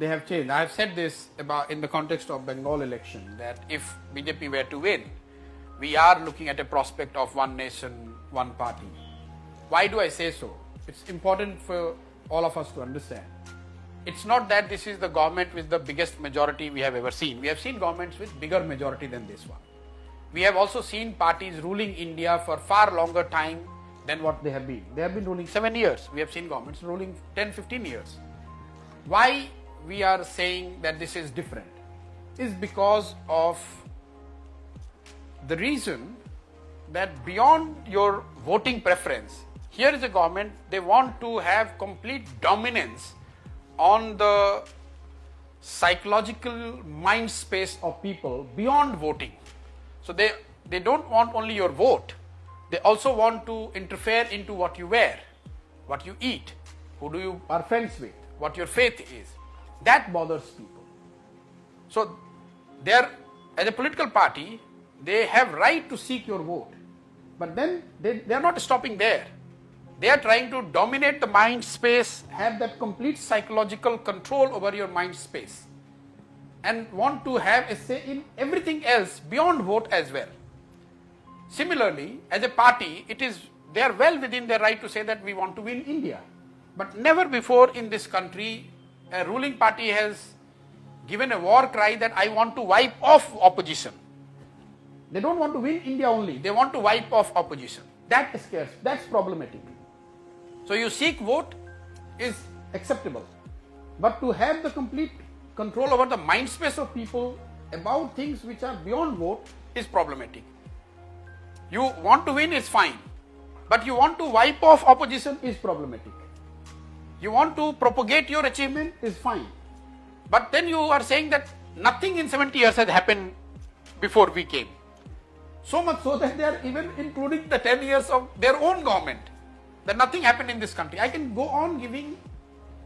they have changed. I have said this about in the context of Bengal election, that if BJP were to win, we are looking at a prospect of one nation, one party. Why do I say so? It's important for all of us to understand. It's not that this is the government with the biggest majority we have ever seen. We have seen governments with bigger majority than this one. We have also seen parties ruling India for far longer time than what they have been. They have been ruling 7 years. We have seen governments ruling 10, 15 years. Why we are saying that this is different is because of the reason that beyond your voting preference, here is a government, they want to have complete dominance on the psychological mind space of people beyond voting. So they don't want only your vote, they also want to interfere into what you wear, what you eat, who do you are friends with, what your faith is. That bothers people. So they are, as a political party, they have right to seek your vote. But then they are not stopping there. They are trying to dominate the mind space, have that complete psychological control over your mind space, and want to have a say in everything else beyond vote as well. Similarly, as a party, they are well within their right to say that we want to win India. But never before in this country, a ruling party has given a war cry that I want to wipe off opposition. They don't want to win India only, they want to wipe off opposition. That scares, that's problematic. So you seek vote is acceptable, but to have the complete control over the mind space of people about things which are beyond vote is problematic. You want to win is fine, but you want to wipe off opposition is problematic. You want to propagate your achievement is fine, but then you are saying that nothing in 70 years has happened before we came. So much so that they are even including the 10 years of their own government, that nothing happened in this country. I can go on giving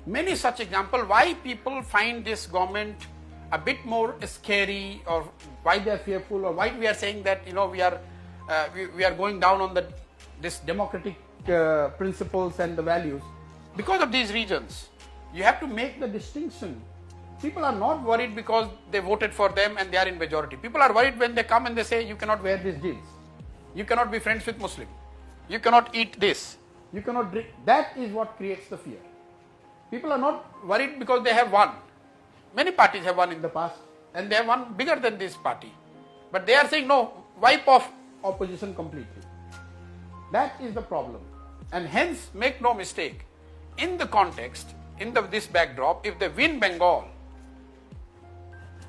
many such examples why people find this government a bit more scary, or why they are fearful, or why we are saying that we are going down on this democratic principles and the values. Because of these reasons, you have to make the distinction. People are not worried because they voted for them and they are in majority. People are worried when they come and they say, you cannot wear these jeans, you cannot be friends with Muslim, you cannot eat this, you cannot drink. That is what creates the fear. People are not worried because they have won. Many parties have won in the past and they have won bigger than this party. But they are saying, no, wipe off opposition completely. That is the problem. And hence, make no mistake, in the context, in this backdrop, if they win Bengal,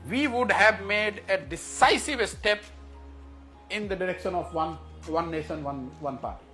we would have made a decisive step in the direction of one nation, one party.